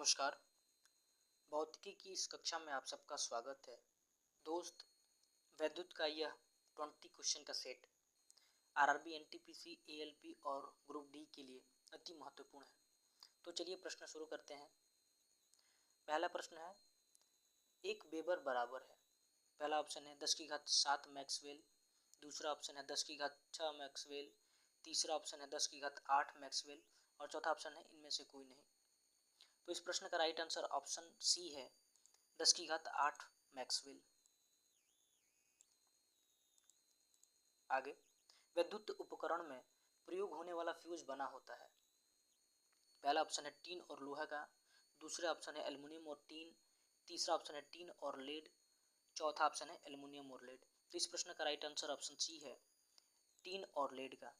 नमस्कार। भौतिकी की इस कक्षा में आप सबका स्वागत है। दोस्त, वैद्युत का यह 20 क्वेश्चन का सेट आरआरबी, एनटीपीसी, एएलपी और ग्रुप डी के लिए अति महत्वपूर्ण है। तो चलिए प्रश्न शुरू करते हैं। पहला प्रश्न है, एक वेबर बराबर है। पहला ऑप्शन है 10 की घात 7 मैक्सवेल, दूसरा ऑप्शन है 10 की घात 6 मैक्सवेल, तीसरा ऑप्शन है 10 की घात 8 मैक्सवेल और चौथा ऑप्शन है इनमें से कोई नहीं। तो इस प्रश्न का राइट आंसर ऑप्शन सी है 10 की घात 8 मैक्सवेल। आगे, विद्युत उपकरण में प्रयोग होने वाला फ्यूज बना होता है। पहला ऑप्शन है टीन और लोहा का, दूसरा ऑप्शन है एल्युमिनियम और टीन, तीसरा ऑप्शन है टीन और लेड, चौथा ऑप्शन है एल्युमिनियम और लेड। तो इस प्रश्न का राइट आंसर ऑप्शन सी है टीन और लेड का।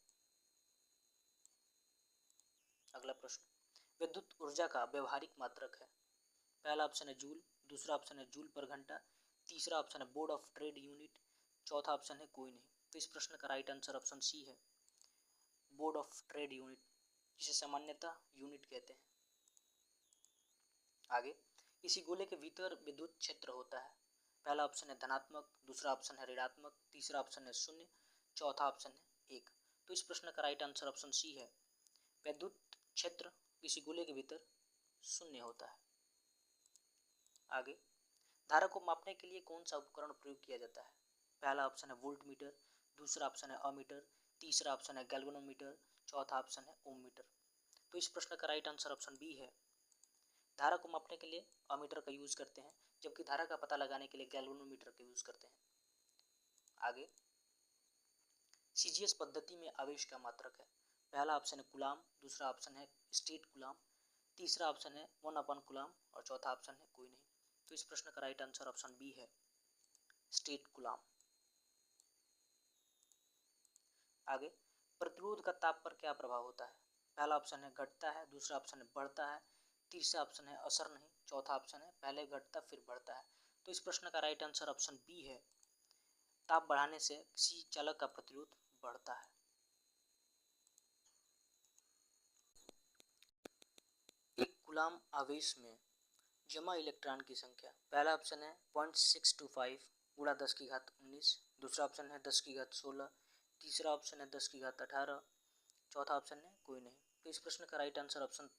अगला प्रश्न, विद्युत ऊर्जा का व्यवहारिक मात्रक है। पहला ऑप्शन है जूल, दूसरा ऑप्शन है जूल पर घंटा, तीसरा ऑप्शन है बोर्ड ऑफ ट्रेड यूनिट, चौथा ऑप्शन है कोई नहीं। तो इस प्रश्न का राइट आंसर ऑप्शन सी है बोर्ड ऑफ ट्रेड यूनिट, जिसे सामान्यतः यूनिट कहते हैं। आगे, किसी गोले के भीतर विद्युत क्षेत्र होता है। पहला ऑप्शन है धनात्मक, दूसरा ऑप्शन है ऋणात्मक, तीसरा ऑप्शन है शून्य, चौथा ऑप्शन है 1। तो इस प्रश्न का राइट आंसर ऑप्शन सी है विद्युत क्षेत्र किसी गोले के भीतर शून्य होता है। आगे, धारा को मापने के लिए कौन सा उपकरण प्रयोग किया जाता है। पहला ऑप्शन है वोल्ट मीटर, दूसरा ऑप्शन है अमीटर, तीसरा ऑप्शन है गैल्वेनोमीटर, चौथा ऑप्शन है ओम मीटर। तो इस प्रश्न का राइट आंसर ऑप्शन बी है धारा को मापने के लिए अमीटर का यूज करते हैं, जबकि धारा का पता लगाने के लिए गैल्वेनोमीटर का यूज करते हैं। आगे, सीजीएस पद्धति में आवेश का मात्रक है। पहला ऑप्शन है कूलाम, दूसरा ऑप्शन है स्टेट कूलाम, तीसरा ऑप्शन है 1/कूलाम और चौथा ऑप्शन है कोई नहीं। तो इस प्रश्न का राइट आंसर ऑप्शन बी है स्टेट कूलाम। आगे, प्रतिरोध का ताप पर क्या प्रभाव होता है। पहला ऑप्शन है घटता है, दूसरा ऑप्शन है बढ़ता है, तीसरा ऑप्शन है असर नहीं, चौथा ऑप्शन है पहले घटता फिर बढ़ता है। तो इस प्रश्न का राइट आंसर ऑप्शन बी है ताप बढ़ाने से किसी चालक का प्रतिरोध बढ़ता है। एक कूलाम आवेश में जमा इलेक्ट्रॉन की संख्या। पहला ऑप्शन है 0.625 गुणा 10 की घात 19, दूसरा ऑप्शन है 10 की घात 16, तीसरा ऑप्शन है 10 की घात 18, चौथा ऑप्शन है कोई नहीं। तो इस प्रश्न का राइट आंसर ऑप्शन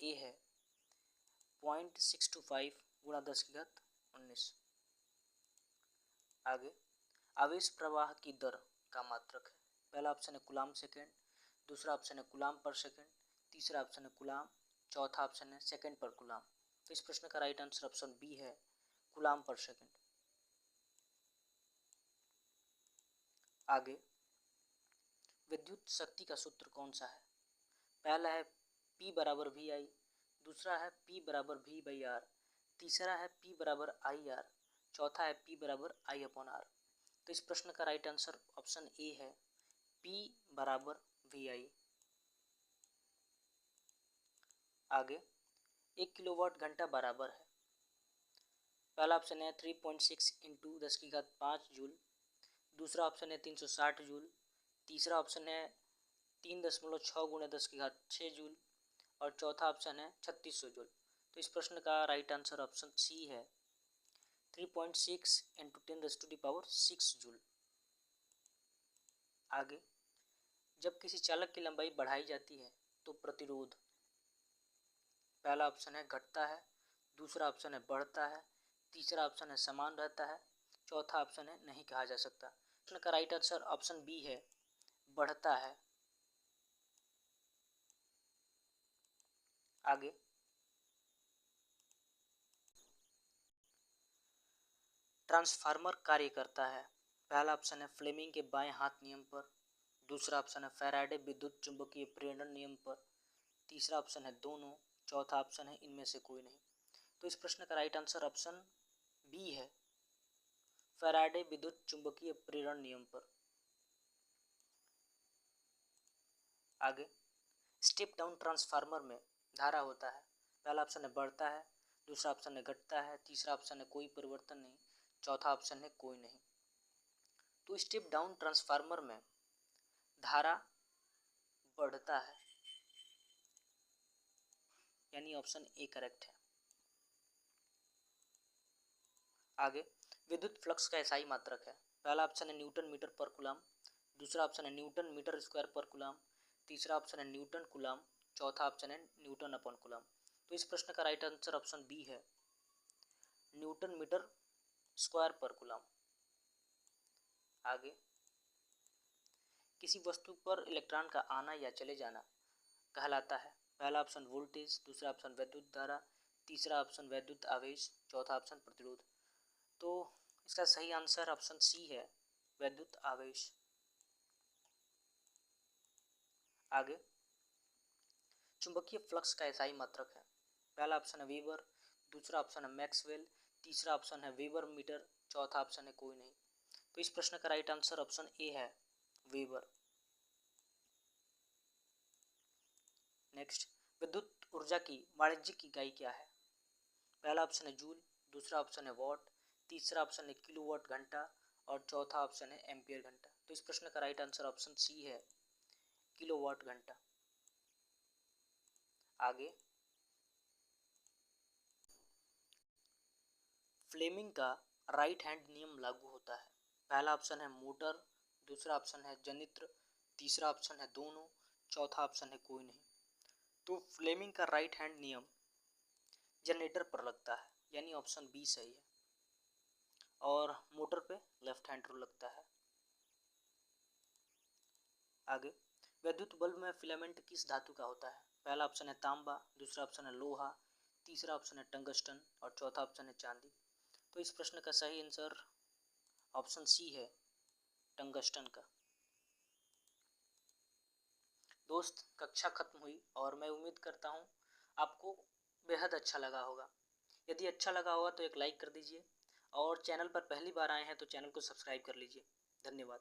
ए है 0.625 गुणा 10 की घात 19। आगे, आवेश प्रवाह की दर का मात्रक है। पहला ऑप्शन है कूलाम सेकेंड, दूसरा ऑप्शन है कूलाम पर सेकेंड, तीसरा ऑप्शन है कूलाम, चौथा ऑप्शन है सेकेंड पर कूलाम। तो इस प्रश्न का राइट आंसर ऑप्शन बी है कूलाम पर सेकेंड। आगे, विद्युत शक्ति का सूत्र कौन सा है। पहला है P बराबर वी आई, दूसरा है P बराबर वी बाई आर, तीसरा है P बराबर आई आर, चौथा है P बराबर आई अपॉन आर। तो इस प्रश्न का राइट आंसर ऑप्शन ए है P बराबर वी आई। आगे, 1 किलोवाट घंटा बराबर है। पहला ऑप्शन है 3.6 इंटू 10 की घात 5 जूल, दूसरा ऑप्शन है 360 जूल, तीसरा ऑप्शन है 3.6 गुणे 10 की घात 6 जूल और चौथा ऑप्शन है 3600 जूल। तो इस प्रश्न का राइट आंसर ऑप्शन सी है 3.6 इंटू 10⁻⁶ जूल। आगे, जब किसी चालक की लंबाई बढ़ाई जाती है तो प्रतिरोध। पहला ऑप्शन है घटता है, दूसरा ऑप्शन है बढ़ता है, तीसरा ऑप्शन है समान रहता है, चौथा ऑप्शन है नहीं कहा जा सकता। प्रश्न का राइट आंसर ऑप्शन बी है बढ़ता है। आगे, ट्रांसफार्मर कार्य करता है। पहला ऑप्शन है फ्लेमिंग के बाएं हाथ नियम पर, दूसरा ऑप्शन है फैराडे विद्युत चुंबकीय प्रेरण नियम पर, तीसरा ऑप्शन है दोनों, चौथा ऑप्शन है इनमें से कोई नहीं। तो इस प्रश्न का राइट आंसर ऑप्शन बी है फैराडे विद्युत चुंबकीय प्रेरण नियम पर। आगे, स्टेप डाउन ट्रांसफार्मर में धारा होता है। पहला ऑप्शन है बढ़ता है, दूसरा ऑप्शन है घटता है, तीसरा ऑप्शन है कोई परिवर्तन नहीं, चौथा ऑप्शन है कोई नहीं। तो स्टेप डाउन ट्रांसफार्मर में धारा बढ़ता है, यानी ऑप्शन ए करेक्ट है। आगे, विद्युत फ्लक्स का एसआई मात्रक है। पहला ऑप्शन है न्यूटन मीटर पर कूलम, दूसरा ऑप्शन है न्यूटन मीटर स्क्वायर पर कूलम, तीसरा ऑप्शन है न्यूटन कूलम, चौथा ऑप्शन है न्यूटन अपॉन कूलम। तो इस प्रश्न का राइट आंसर ऑप्शन बी है, न्यूटन मीटर स्क्वायर पर कूलम। आगे, किसी वस्तु पर इलेक्ट्रॉन का आना या चले जाना कहलाता है। पहला ऑप्शन वोल्टेज, दूसरा ऑप्शन विद्युत धारा, तीसरा ऑप्शन विद्युत आवेश, चौथा ऑप्शन प्रतिरोध। तो इसका सही आंसर ऑप्शन सी है, विद्युत आवेश। आगे, चुंबकीय फ्लक्स का एसआई मात्रक है। पहला ऑप्शन है वेबर, दूसरा ऑप्शन है मैक्सवेल, तीसरा ऑप्शन है वेबर मीटर, चौथा ऑप्शन है कोई नहीं। तो इस प्रश्न का राइट आंसर ऑप्शन ए है, वेबर। नेक्स्ट, विद्युत ऊर्जा की वाणिज्यिक इकाई क्या है? पहला ऑप्शन है जूल, दूसरा ऑप्शन है वॉट, तीसरा ऑप्शन है किलोवाट घंटा और चौथा ऑप्शन है एम्पियर घंटा। तो इस प्रश्न का राइट आंसर ऑप्शन सी है, किलोवाट घंटा। आगे, फ्लेमिंग का राइट हैंड नियम लागू होता है। पहला ऑप्शन है मोटर, दूसरा ऑप्शन है जनित्र, तीसरा ऑप्शन है दोनों, चौथा ऑप्शन है कोई नहीं। तो फ्लेमिंग का राइट हैंड नियम जनरेटर पर लगता है, यानी ऑप्शन बी सही है, और मोटर पे लेफ्ट हैंड रूल लगता है। आगे, विद्युत बल्ब में फिलामेंट किस धातु का होता है? पहला ऑप्शन है तांबा, दूसरा ऑप्शन है लोहा, तीसरा ऑप्शन है टंगस्टन और चौथा ऑप्शन है चांदी। तो इस प्रश्न का सही आंसर ऑप्शन सी है, टंगस्टन का। दोस्त, कक्षा खत्म हुई और मैं उम्मीद करता हूँ आपको बेहद अच्छा लगा होगा। यदि अच्छा लगा होगा तो एक लाइक कर दीजिए और चैनल पर पहली बार आए हैं तो चैनल को सब्सक्राइब कर लीजिए। धन्यवाद।